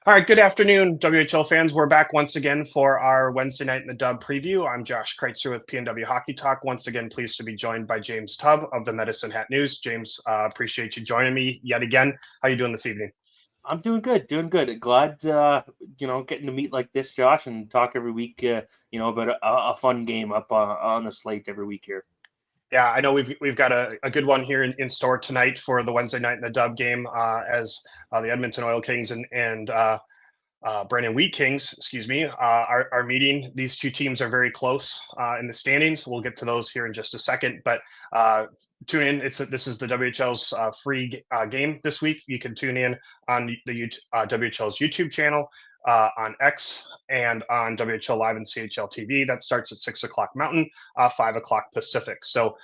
All right, good afternoon, WHL fans. We're back once again for our Wednesday night in the Dub preview. I'm Josh Critzer with PNW Hockey Talk. Once again, pleased to be joined by James Tubb of the Medicine Hat News. James, appreciate you joining me yet again. How you doing this evening? I'm doing good, doing good. Glad getting to meet like this, Josh, and talk every week. About a fun game up on the slate every week here. Yeah, I know we've got a good one here in store tonight for the Wednesday night in the Dub game as the Edmonton Oil Kings and Brandon Wheat Kings, excuse me, are meeting. These two teams are very close in the standings. We'll get to those here in just a second, but uh, tune in. This is the WHL's free game this week. You can tune in on the WHL's YouTube channel, on X, and on WHL Live and CHL TV. That starts at 6 o'clock Mountain, 5 o'clock Pacific. So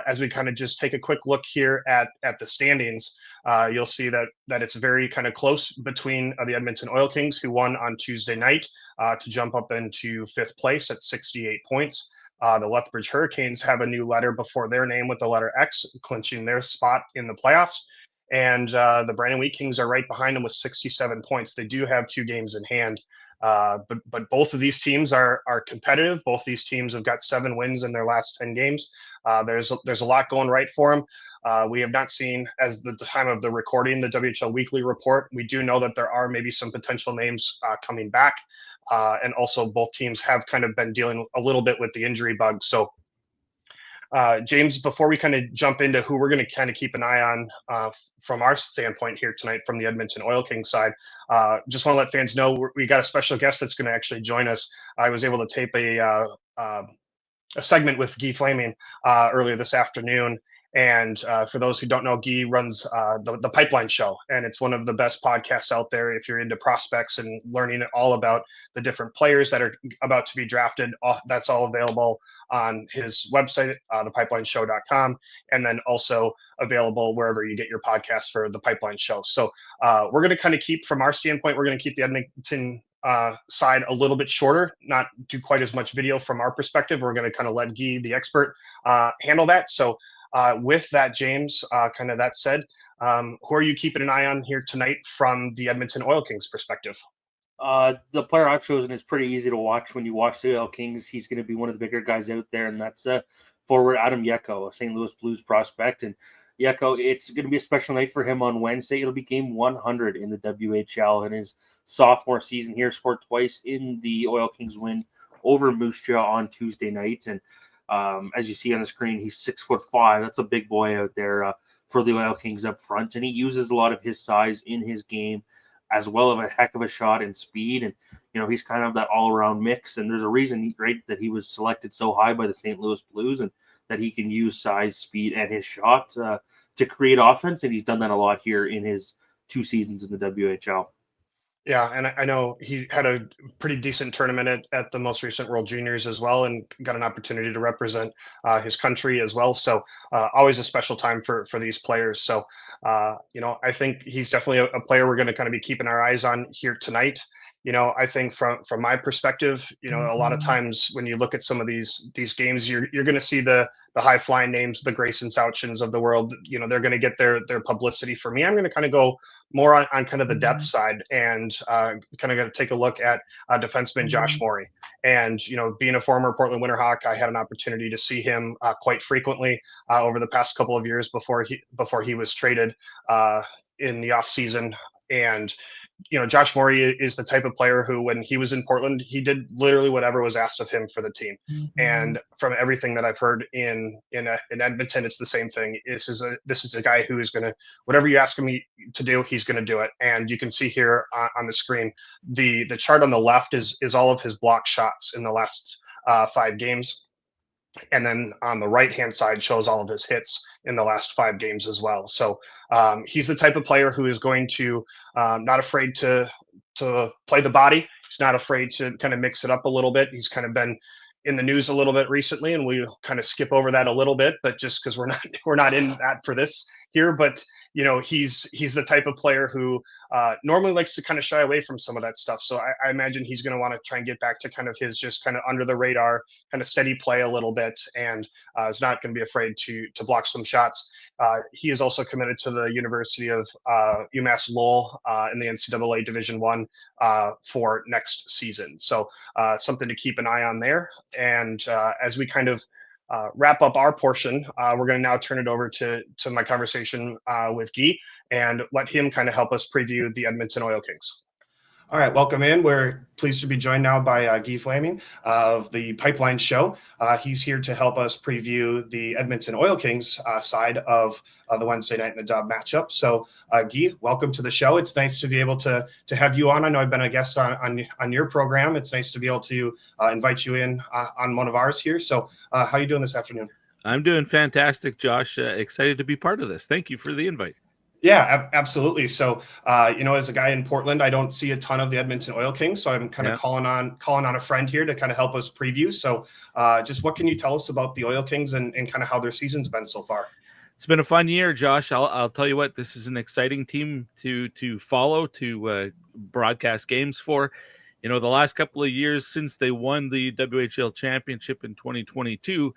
as we kind of just take a quick look here at the standings, you'll see that it's very kind of close between the Edmonton Oil Kings, who won on Tuesday night to jump up into fifth place at 68 points. The Lethbridge Hurricanes have a new letter before their name with the letter X, clinching their spot in the playoffs. And the Brandon Wheat Kings are right behind them with 67 points. They do have 2 games in hand. But both of these teams are competitive. Both these teams have got 7 wins in their last 10 games. There's a lot going right for them. We have not seen, as the time of the recording, the WHL Weekly report. We do know that there are maybe some potential names coming back. And also, both teams have kind of been dealing a little bit with the injury bug. So, James, before we kind of jump into who we're going to kind of keep an eye on from our standpoint here tonight from the Edmonton Oil King side, just want to let fans know we got a special guest that's going to actually join us. I was able to tape a segment with Guy Flaming earlier this afternoon. And for those who don't know, Guy runs the Pipeline Show, and it's one of the best podcasts out there if you're into prospects and learning all about the different players that are about to be drafted. That's all available on his website, thepipelineshow.com, and then also available wherever you get your podcast for the Pipeline Show. So we're going to kind of keep, from our standpoint, we're going to keep the Edmonton side a little bit shorter, not do quite as much video from our perspective. We're going to kind of let Guy, the expert, handle that. So with that, James, kind of that said, who are you keeping an eye on here tonight from the Edmonton Oil Kings perspective? The player I've chosen is pretty easy to watch when you watch the Oil Kings. He's going to be one of the bigger guys out there, and that's forward Adam Yeko, a St. Louis Blues prospect. And Yeko, it's going to be a special night for him on Wednesday. It'll be game 100 in the WHL in his sophomore season here. Scored twice in the Oil Kings win over Moose Jaw on Tuesday night. And as you see on the screen, he's 6'5". That's a big boy out there for the Oil Kings up front. And he uses a lot of his size in his game, as well of a heck of a shot and speed. And, he's kind of that all around mix. And there's a reason, right, that he was selected so high by the St. Louis Blues, and that he can use size, speed, and his shot to create offense. And he's done that a lot here in his 2 seasons in the WHL. Yeah, and I know he had a pretty decent tournament at the most recent World Juniors as well, and got an opportunity to represent his country as well. So always a special time for these players. So I think he's definitely a player we're going to kind of be keeping our eyes on here tonight. I think from my perspective, a lot of times when you look at some of these games, you're going to see the high flying names, the Grayson Souchins of the world. They're going to get their publicity. For me, I'm going to kind of go more on kind of the depth side, and kind of going to take a look at defenseman Josh Morey. And being a former Portland Winterhawk, I had an opportunity to see him quite frequently over the past couple of years before he was traded in the off season. And Josh Morey is the type of player who, when he was in Portland, he did literally whatever was asked of him for the team. And from everything that I've heard in Edmonton, it's the same thing. This is a guy who is going to, whatever you ask him to do, he's going to do it. And you can see here on the screen, the chart on the left is all of his block shots in the last 5 games. And then on the right-hand side shows all of his hits in the last 5 games as well. So he's the type of player who is going to not afraid to play the body. He's not afraid to kind of mix it up a little bit. He's kind of been in the news a little bit recently, and we kind of skip over that a little bit, but just because we're not in that for this here, but he's the type of player who normally likes to kind of shy away from some of that stuff. So I imagine he's going to want to try and get back to kind of his just kind of under the radar, kind of steady play a little bit, and is not going to be afraid to block some shots. He is also committed to the University of UMass Lowell in the NCAA Division I for next season. So something to keep an eye on there. And as we kind of wrap up our portion, we're going to now turn it over to my conversation with Guy and let him kind of help us preview the Edmonton Oil Kings. All right, welcome in. We're pleased to be joined now by Guy Flaming of the Pipeline Show. He's here to help us preview the Edmonton Oil Kings side of the Wednesday night in the Dub matchup. So, Guy, welcome to the show. It's nice to be able to have you on. I know I've been a guest on your program. It's nice to be able to invite you in on one of ours here. So, how are you doing this afternoon? I'm doing fantastic, Josh. Excited to be part of this. Thank you for the invite. Yeah, absolutely. So, as a guy in Portland, I don't see a ton of the Edmonton Oil Kings, so I'm kind of calling on a friend here to kind of help us preview. So, just what can you tell us about the Oil Kings and kind of how their season's been so far? It's been a fun year, Josh. I'll tell you what, this is an exciting team to follow, to broadcast games for. The last couple of years since they won the WHL championship in 2022,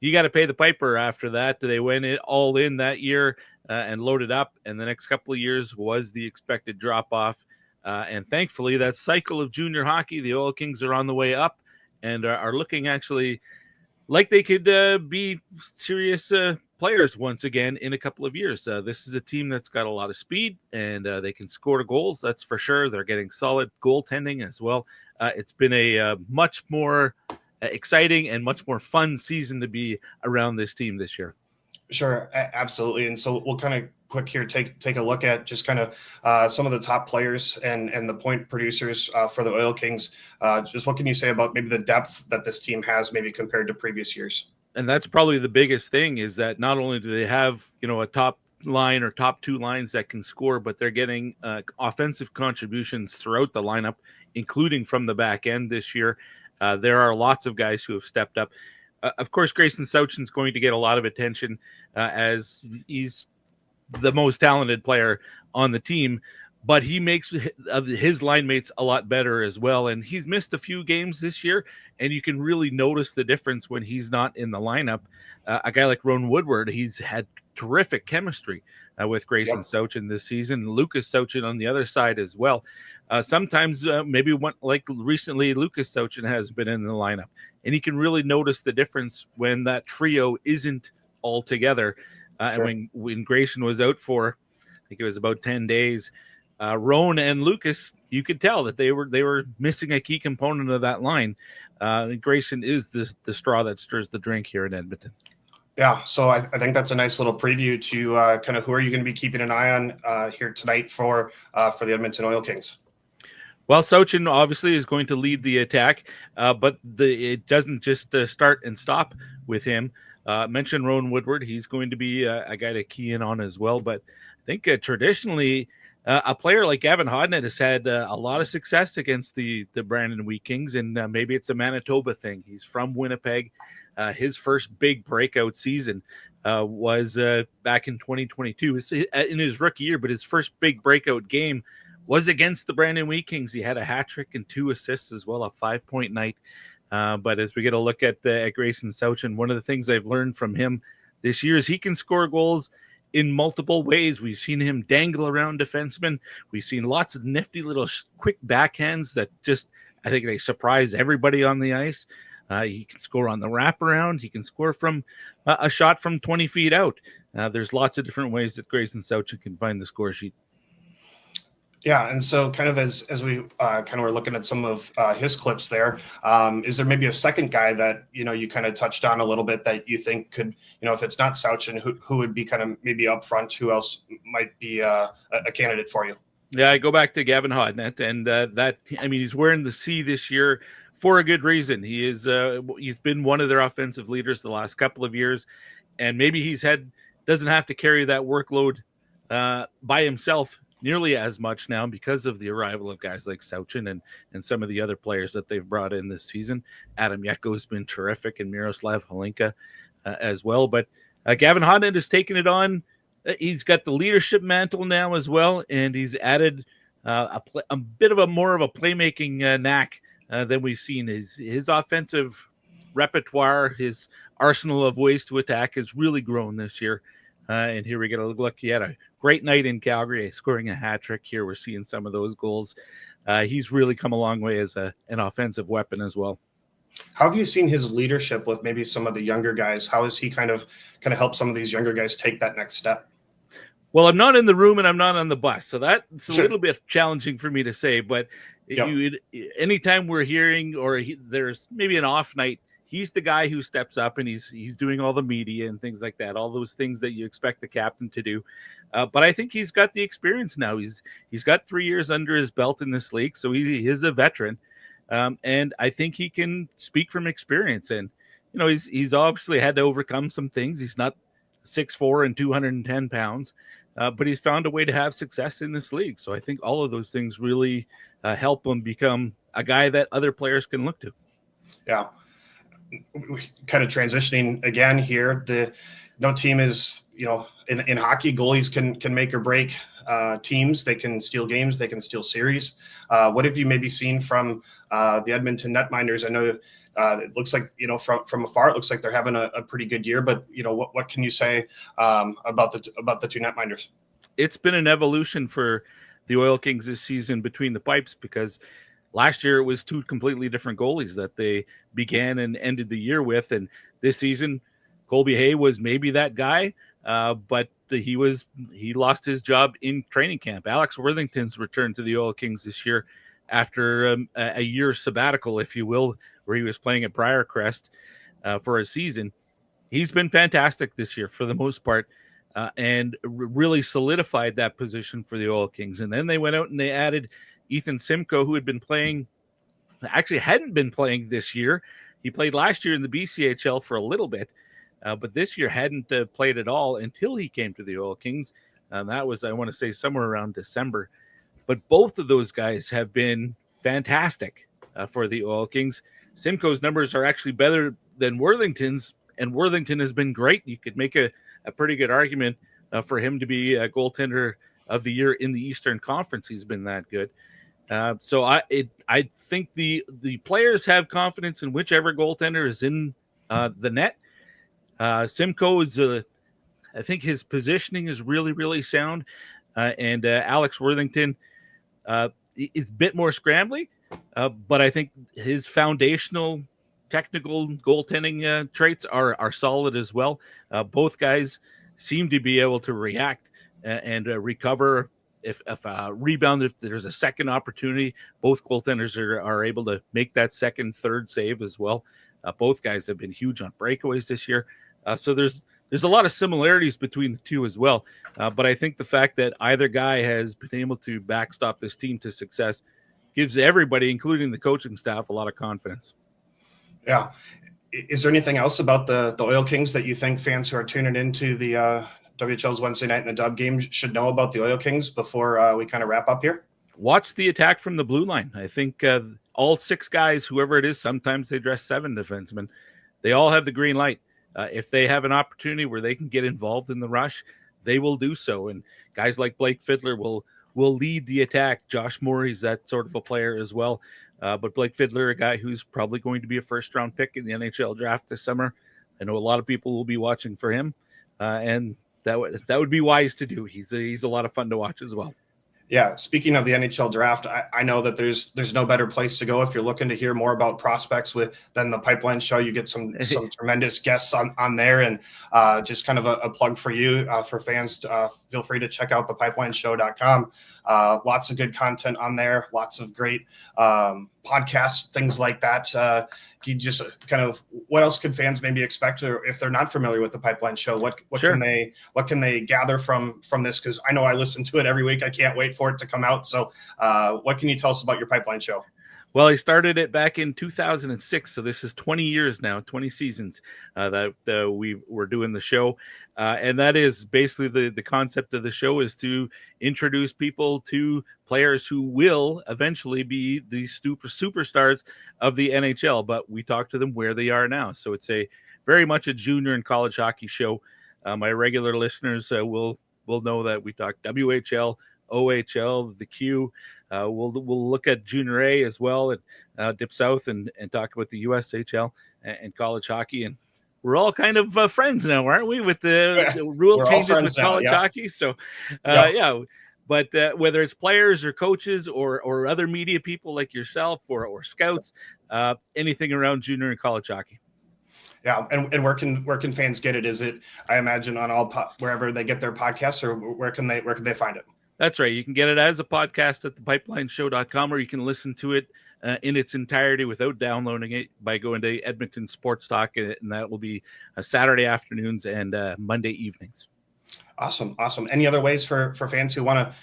you got to pay the piper after that. They went it all in that year and loaded up, and the next couple of years was the expected drop-off. And thankfully, that cycle of junior hockey, the Oil Kings are on the way up and are looking actually like they could be serious players once again in a couple of years. This is a team that's got a lot of speed, and they can score goals, that's for sure. They're getting solid goaltending as well. It's been a much more exciting and much more fun season to be around this team this year. Sure, absolutely. And so we'll kind of quick here take a look at just kind of some of the top players and the point producers for the Oil Kings. Just what can you say about maybe the depth that this team has maybe compared to previous years? And that's probably the biggest thing, is that not only do they have, a top line or top two lines that can score, but they're getting offensive contributions throughout the lineup, including from the back end this year. There are lots of guys who have stepped up. Of course, Grayson Sauchin's going to get a lot of attention as he's the most talented player on the team, but he makes his line mates a lot better as well. And he's missed a few games this year, and you can really notice the difference when he's not in the lineup. A guy like Ron Woodward, he's had terrific chemistry with Grayson Sauchin this season. Lucas Sauchin on the other side as well. Sometimes maybe like recently, Lucas Sauchin has been in the lineup, and you can really notice the difference when that trio isn't all together. And when Grayson was out for, I think it was about 10 days, Roan and Lucas, you could tell that they were missing a key component of that line. Grayson is the straw that stirs the drink here in Edmonton. Yeah, so I think that's a nice little preview to kind of who are you going to be keeping an eye on here tonight for the Edmonton Oil Kings. Well, Sauchin obviously is going to lead the attack, but it doesn't just start and stop with him. Mentioned Rowan Woodward. He's going to be a guy to key in on as well. But I think traditionally, a player like Gavin Hodnett has had a lot of success against the Brandon Wheat Kings, and maybe it's a Manitoba thing. He's from Winnipeg. His first big breakout season was back in 2022 in his rookie year, but his first big breakout game was against the Brandon Wheat Kings. He had a hat trick and 2 assists as well, a 5-point night. But as we get a look at Grayson Sauchin, one of the things I've learned from him this year is he can score goals in multiple ways. We've seen him dangle around defensemen. We've seen lots of nifty little quick backhands that just, I think they surprise everybody on the ice. He can score on the wraparound. He can score from a shot from 20 feet out. There's lots of different ways that Grayson Sauchin can find the score sheet. Yeah, and so kind of as we kind of were looking at some of his clips there, is there maybe a second guy that, you kind of touched on a little bit that you think could, if it's not Sauchin, who would be kind of maybe up front, who else might be a candidate for you? Yeah, I go back to Gavin Hodnett, and he's wearing the C this year for a good reason. He's been one of their offensive leaders the last couple of years, and maybe doesn't have to carry that workload by himself nearly as much now because of the arrival of guys like Sauchin and some of the other players that they've brought in this season. Adam Yeko has been terrific, and Miroslav Holinka as well. But Gavin Hodnett has taken it on He's got the leadership mantle now as well, and he's added a bit of a more of a playmaking knack than we've seen. His offensive repertoire, his arsenal of ways to attack has really grown this year. And here we get a look. He had a great night in Calgary, scoring a hat trick. Here we're seeing some of those goals. He's really come a long way as an offensive weapon as well. How have you seen his leadership with maybe some of the younger guys? How has he kind of helped some of these younger guys take that next step? Well, I'm not in the room and I'm not on the bus, so that's a Sure. little bit challenging for me to say. But Yep. Anytime we're hearing there's maybe an off night, he's the guy who steps up and he's doing all the media and things like that, all those things that you expect the captain to do. But I think he's got the experience now. He's got 3 years under his belt in this league, so he is a veteran. And I think he can speak from experience. And he's obviously had to overcome some things. He's not 6'4" and 210 pounds, but he's found a way to have success in this league. So I think all of those things really help him become a guy that other players can look to. Yeah. Kind of transitioning again here. No team is, in hockey, goalies can make or break teams. They can steal games. They can steal series. What have you maybe seen from the Edmonton netminders? I know it looks like, from afar, it looks like they're having a pretty good year, but what can you say about the two netminders? It's been an evolution for the Oil Kings this season between the pipes, because last year it was two completely different goalies that they began and ended the year with. And this season, Colby Hay was maybe that guy, but he lost his job in training camp. Alex Worthington's returned to the Oil Kings this year after a year sabbatical, if you will, where he was playing at Briarcrest for a season. He's been fantastic this year for the most part, and really solidified that position for the Oil Kings. And then they went out and they added Ethan Simcoe, who hadn't been playing this year. He played last year in the BCHL for a little bit, but this year hadn't played at all until he came to the Oil Kings. That was, I want to say, somewhere around December. But both of those guys have been fantastic for the Oil Kings. Simcoe's numbers are actually better than Worthington's, and Worthington has been great. You could make a pretty good argument for him to be a goaltender of the year in the Eastern Conference. He's been that good. So I think the players have confidence in whichever goaltender is in the net. Simcoe is I think his positioning is really, really sound, and Alex Worthington is a bit more scrambly, but I think his foundational technical goaltending traits are solid as well. Both guys seem to be able to react and recover if a rebound, if there's a second opportunity. Both goaltenders are able to make that second, third save as well. Both guys have been huge on breakaways this year. So there's a lot of similarities between the two as well. But I think the fact that either guy has been able to backstop this team to success gives everybody, including the coaching staff, a lot of confidence. Yeah. Is there anything else about the Oil Kings that you think fans who are tuning into the WHL's Wednesday night in the Dub game should know about the Oil Kings before we kind of wrap up here? Watch the attack from the blue line. I think all six guys, whoever it is, sometimes they dress seven defensemen. They all have the green light. If they have an opportunity where they can get involved in the rush, they will do so. And guys like Blake Fiddler will lead the attack. Josh Morey's that sort of a player as well. But Blake Fiddler, a guy who's probably going to be a first-round pick in the NHL draft this summer. I know a lot of people will be watching for him, and that would be wise to do. He's a lot of fun to watch as well. Yeah, speaking of the NHL draft, I know that there's no better place to go if you're looking to hear more about prospects than the Pipeline Show. You get some tremendous guests on there, and just kind of a plug for you, for fans. Feel free to check out thepipelineshow.com. Lots of good content on there, lots of great podcasts, things like that. You just kind of, what else could fans maybe expect, or if they're not familiar with the Pipeline Show, what Sure. can they gather from this? Because I know I listen to it every week. I can't wait for it to come out. So what can you tell us about your Pipeline Show? Well, I started it back in 2006, so this is 20 years now, 20 seasons that we were doing the show. And that is basically the concept of the show, is to introduce people to players who will eventually be the superstars of the NHL, but we talk to them where they are now. So it's very much a junior and college hockey show. My regular listeners will will know that we talk WHL, OHL, the Q. We'll look at Junior A as well, and dip south and talk about the USHL and college hockey. And we're all kind of friends now, aren't we? With the rule changes with college hockey. So, yeah. But whether it's players or coaches or other media people like yourself or scouts, anything around junior and college hockey. Yeah, and where can fans get it? Is it, I imagine, on all wherever they get their podcasts, or where can they find it? That's right. You can get it as a podcast at thepipelineshow.com, or you can listen to it in its entirety without downloading it by going to Edmonton Sports Talk, and that will be Saturday afternoons and Monday evenings. Awesome. Any other ways for fans who want to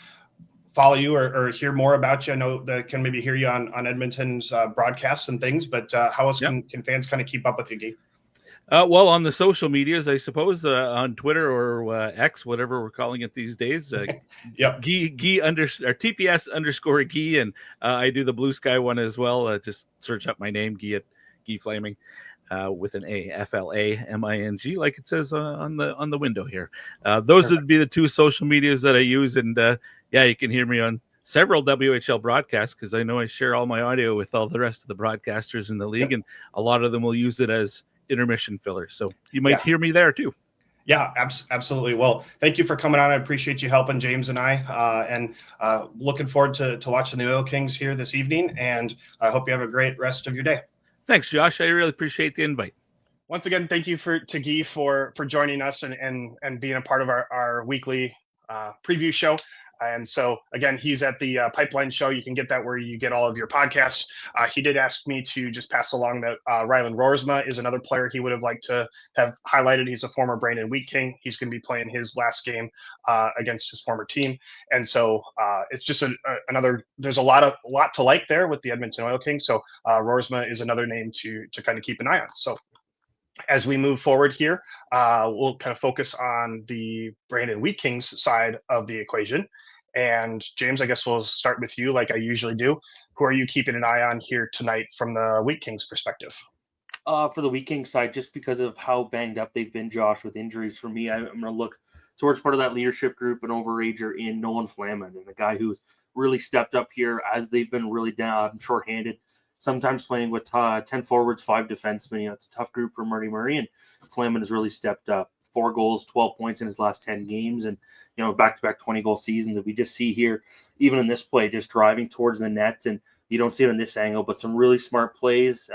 follow you or hear more about you? I know that can maybe hear you on Edmonton's broadcasts and things, but how else can fans kind of keep up with you, Guy? Well, on the social medias, I suppose, on Twitter or X, whatever we're calling it these days. Yep. Guy or TPS _ Guy, and I do the Blue Sky one as well. Just search up my name, Guy Flaming, with an A, FLAMING, like it says on the window here. Those would be the two social medias that I use, and you can hear me on several WHL broadcasts because I know I share all my audio with all the rest of the broadcasters in the league, and a lot of them will use it as intermission filler. So you might hear me there too. Yeah, absolutely. Well, thank you for coming on. I appreciate you helping James and I, and looking forward to watching the Oil Kings here this evening. And I hope you have a great rest of your day. Thanks, Josh. I really appreciate the invite. Once again, thank you to Guy for joining us and being a part of our weekly preview show. And so, again, he's at the Pipeline Show. You can get that where you get all of your podcasts. He did ask me to just pass along that Ryland Roersma is another player he would have liked to have highlighted. He's a former Brandon Wheat King. He's going to be playing his last game against his former team. And so it's just another – there's a lot to like there with the Edmonton Oil Kings. So Roersma is another name to kind of keep an eye on. So as we move forward here, we'll kind of focus on the Brandon Wheat Kings side of the equation. And James, I guess we'll start with you like I usually do. Who are you keeping an eye on here tonight from the Wheat Kings perspective? For the Wheat Kings side, just because of how banged up they've been, Josh, with injuries, for me, I'm going to look towards part of that leadership group, an overager in Nolan Flaman, and a guy who's really stepped up here as they've been really down, shorthanded, sometimes playing with 10 forwards, 5 defensemen. It's a tough group for Marty Murray, and Flaman has really stepped up. 4 goals, 12 points in his last 10 games, and back-to-back 20-goal seasons that we just see here, even in this play, just driving towards the net, and you don't see it in this angle, but some really smart plays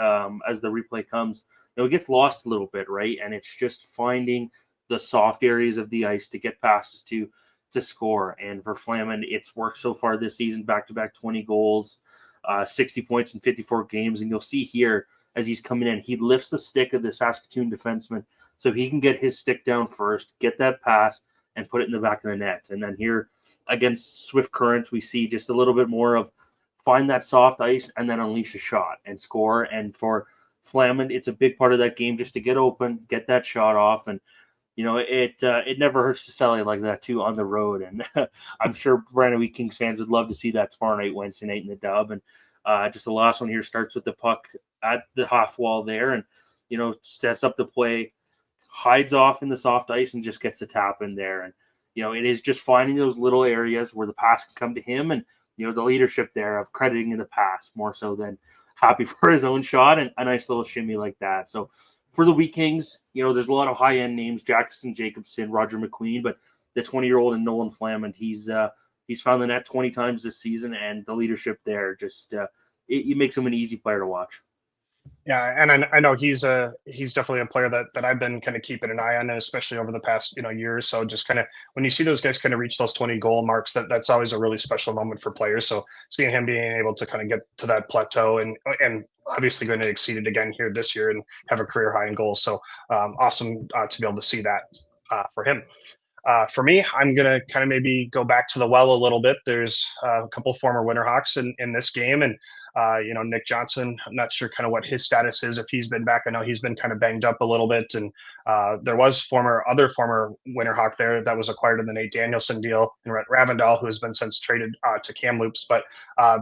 as the replay comes. It gets lost a little bit, right? And it's just finding the soft areas of the ice to get passes to score. And for Flaman, it's worked so far this season, back-to-back 20 goals, 60 points in 54 games, and you'll see here as he's coming in, he lifts the stick of the Saskatoon defenseman so he can get his stick down first, get that pass, and put it in the back of the net. And then here against Swift Current, we see just a little bit more of find that soft ice and then unleash a shot and score. And for Flaman, it's a big part of that game just to get open, get that shot off. And, it never hurts to sell it like that, too, on the road. And I'm sure Brandon Wheat Kings fans would love to see that tomorrow night, Wednesday night in the Dub. And just the last one here starts with the puck at the half wall there and, sets up the play, hides off in the soft ice and just gets the tap in there. And, it is just finding those little areas where the pass can come to him and, the leadership there of crediting the pass more so than happy for his own shot and a nice little shimmy like that. So for the Wheat Kings, there's a lot of high-end names, Jackson Jacobson, Roger McQueen, but the 20-year-old and Nolan Flaman, he's found the net 20 times this season, and the leadership there just it makes him an easy player to watch. Yeah, and I know he's definitely a player that I've been kind of keeping an eye on, and especially over the past year or so. Just kind of when you see those guys kind of reach those 20 goal marks, that's always a really special moment for players. So seeing him being able to kind of get to that plateau and obviously going to exceed it again here this year and have a career high in goals. So awesome to be able to see that for him. For me, I'm going to kind of maybe go back to the well a little bit. There's a couple of former Winterhawks in this game, and Nick Johnson, I'm not sure kind of what his status is, if he's been back. I know he's been kind of banged up a little bit, and there was other former Winterhawk there that was acquired in the Nate Danielson deal, and Rhett Ravendal, who has been since traded to Kamloops. But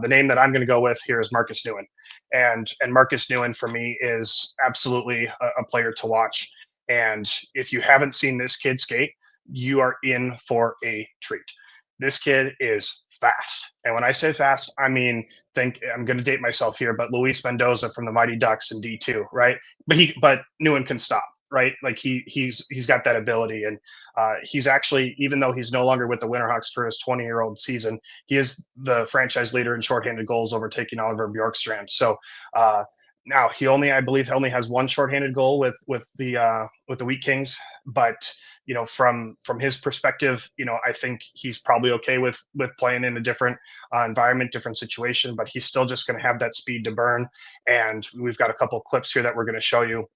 the name that I'm going to go with here is Marcus Newen, and Marcus Newen for me is absolutely a player to watch. And if you haven't seen this kid skate, you are in for a treat. This kid is fast. And when I say fast, I mean, I'm going to date myself here, but Luis Mendoza from the Mighty Ducks in D2, right? But Newen can stop, right? Like he's got that ability. And he's actually, even though he's no longer with the Winterhawks for his 20-year-old season, he is the franchise leader in shorthanded goals, overtaking Oliver Bjorkstrand. So now I believe he only has one shorthanded goal with the Wheat Kings, but from his perspective, I think he's probably okay with playing in a different environment, different situation, but he's still just going to have that speed to burn. And we've got a couple clips here that we're going to show you.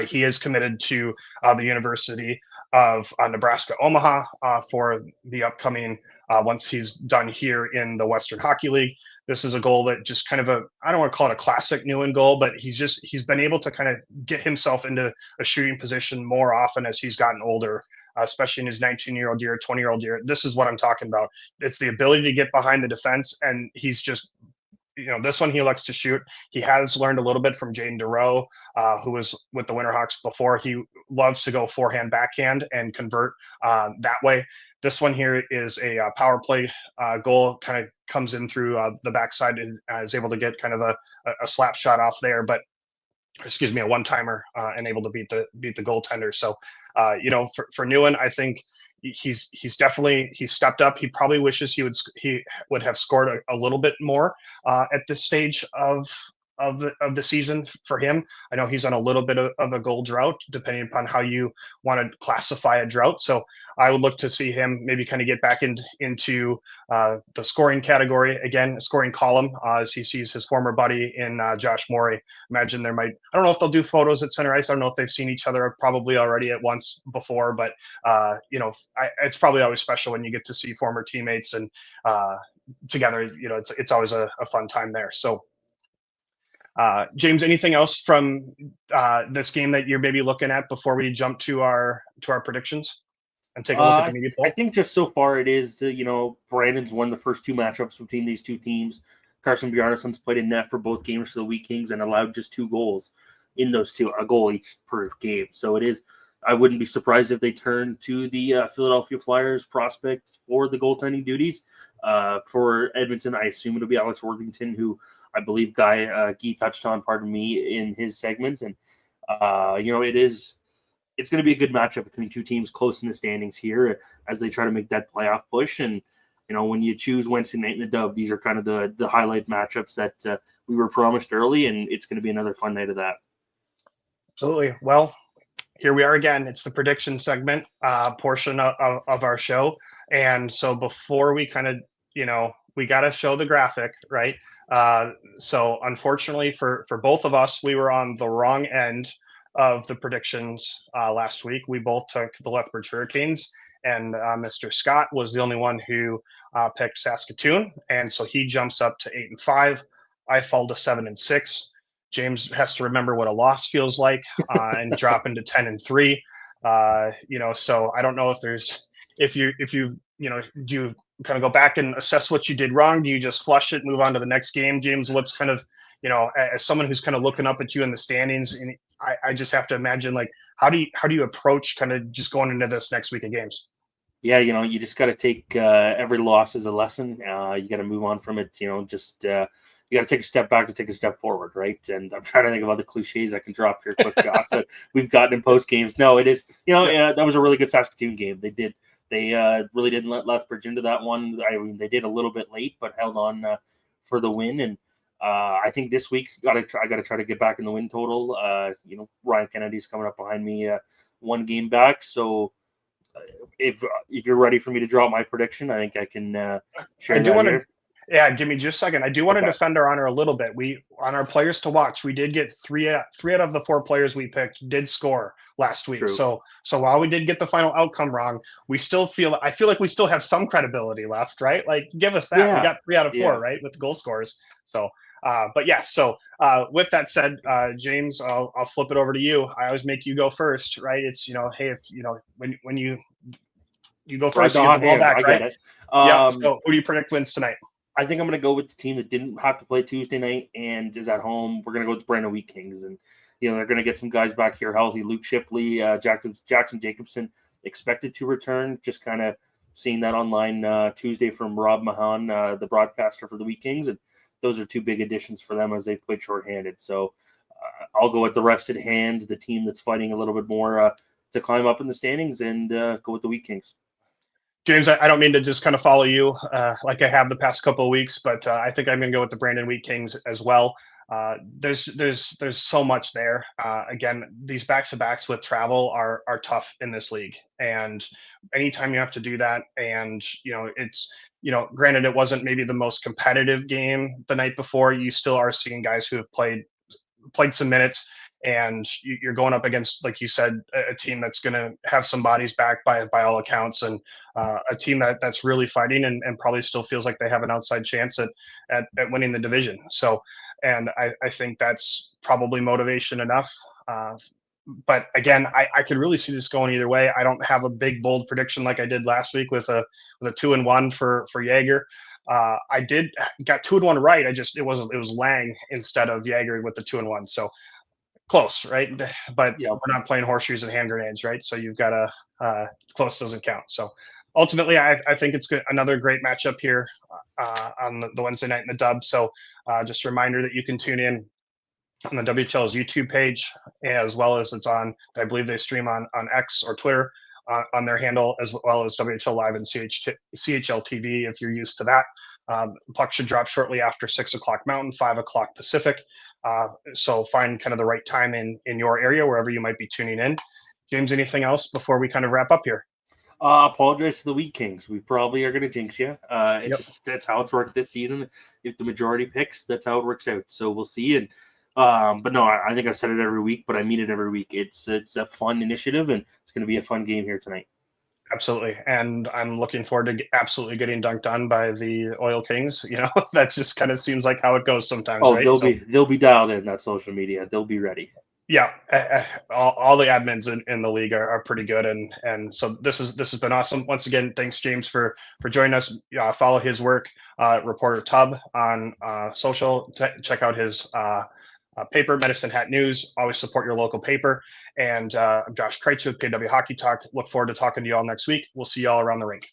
He is committed to the University of Nebraska Omaha for the upcoming once he's done here in the Western Hockey League. This is a goal that just kind of I don't want to call it a classic Newen goal, but he's been able to kind of get himself into a shooting position more often as he's gotten older, especially in his 19-year-old year, 20-year-old year. This is what I'm talking about. It's the ability to get behind the defense, and he's just, this one he likes to shoot. He has learned a little bit from Jaden DeRoe, who was with the Winterhawks before. He loves to go forehand, backhand, and convert that way. This one here is a power play goal, kind of comes in through the backside and is able to get kind of a slap shot off there, but a one-timer and able to beat the goaltender. So, for Newen, I think he's stepped up. He probably wishes he would have scored a little bit more at this stage of the season for him. I know he's on a little bit of a goal drought, depending upon how you want to classify a drought. So I would look to see him maybe kind of get back into the scoring category again, scoring column, as he sees his former buddy in Josh Morey. Imagine I don't know if they'll do photos at center ice. I don't know if they've seen each other probably already at once before, but it's probably always special when you get to see former teammates and together. It's always a fun time there. So. James, anything else from this game that you're maybe looking at before we jump to our predictions and take a look at the media poll? I think just so far it is, Brandon's won the first two matchups between these two teams. Carson Bjarnason's played in net for both games for the Wheat Kings and allowed just 2 goals in those two, a goal each per game. So it is, I wouldn't be surprised if they turn to the Philadelphia Flyers prospect for the goaltending duties. For Edmonton, I assume it'll be Alex Worthington, who I believe Guy touched on, in his segment. And, it's going to be a good matchup between two teams close in the standings here as they try to make that playoff push. And, when you choose Wednesday night in the Dub, these are kind of the highlight matchups that we were promised early, and it's going to be another fun night of that. Absolutely. Well, here we are again. It's the prediction segment portion of our show. And so before we kind of, we got to show the graphic, right? So unfortunately for both of us, we were on the wrong end of the predictions last week. We both took the Lethbridge Hurricanes, and Mr. Scott was the only one who picked Saskatoon. And so he jumps up to 8-5. I fall to 7-6. James has to remember what a loss feels like and drop into 10-3. So I don't know if you do you kind of go back and assess what you did wrong? Do you just flush it, move on to the next game? James, what's kind of, as someone who's kind of looking up at you in the standings, and I just have to imagine, like, how do you approach kind of just going into this next week of games? Yeah, you just got to take every loss as a lesson. You got to move on from it. You got to take a step back to take a step forward, right? And I'm trying to think of other cliches I can drop here quick, Josh, that we've gotten in post games. No, it is, that was a really good Saskatoon game. They really didn't let Lethbridge into that one. I mean, they did a little bit late, but held on for the win. And I think this week I got to try to get back in the win total. Ryan Kennedy's coming up behind me, 1 game back. So if you're ready for me to draw my prediction, I think I can share that here. Yeah, give me just a second. I do want to defend our honor a little bit. On our players to watch, we did get three out of the 4 players we picked did score last week. True. So while we did get the final outcome wrong, I feel like we still have some credibility left, right? Like, give us that. Yeah. We got 3 out of 4, right, with the goal scores. So, but yeah. So with that said, James, I'll flip it over to you. I always make you go first, right? It's hey, if when you go first, you get the ball back, right? Yeah. So who do you predict wins tonight? I think I'm going to go with the team that didn't have to play Tuesday night and is at home. We're going to go with the Brandon Wheat Kings. And, they're going to get some guys back here healthy. Luke Shipley, Jackson Jacobson expected to return. Just kind of seeing that online Tuesday from Rob Mahan, the broadcaster for the Wheat Kings, and those are two big additions for them as they played shorthanded. So I'll go with the rested hands, the team that's fighting a little bit more to climb up in the standings, and go with the Wheat Kings. James, I don't mean to just kind of follow you like I have the past couple of weeks, but I think I'm going to go with the Brandon Wheat Kings as well. There's so much there. Again, these back-to-backs with travel are tough in this league, and anytime you have to do that, and it's granted it wasn't maybe the most competitive game the night before, you still are seeing guys who have played some minutes, and you're going up against, like you said, a team that's going to have some bodies back by all accounts, and a team that's really fighting and probably still feels like they have an outside chance at winning the division. So, and I think that's probably motivation enough. But again, I could really see this going either way. I don't have a big bold prediction like I did last week with a 2-1 for Jaeger. I got 2-1 right. It was Lang instead of Jaeger with the 2-1. So close, right? But we're not playing horseshoes and hand grenades, right? So you've got to close doesn't count. So ultimately, I think it's good. Another great matchup here on the Wednesday night in the Dub. So just a reminder that you can tune in on the WHL's YouTube page, as well as it's on, I believe they stream on X or Twitter on their handle, as well as WHL Live and CHL TV if you're used to that. Puck should drop shortly after 6 o'clock Mountain, 5 o'clock Pacific. So find kind of the right time in your area, wherever you might be tuning in. James, anything else before we kind of wrap up here? Apologize to the Wheat Kings. We probably are going to jinx you. Just that's how it's worked this season. If the majority picks, that's how it works out. So we'll see. And but no, I think I've said it every week, but I mean it every week. It's a fun initiative, and it's going to be a fun game here tonight. Absolutely, and I'm looking forward to absolutely getting dunked on by the Oil Kings. That just kind of seems like how it goes sometimes. Oh, right? They'll be dialed in that social media. They'll be ready. Yeah, all the admins in the league are pretty good, and so this has been awesome. Once again, thanks James for joining us. Follow his work, Reporter Tubb on social. Check out his paper, Medicine Hat News. Always support your local paper. And I'm Josh Critzer with KW Hockey Talk. Look forward to talking to you all next week. We'll see you all around the rink.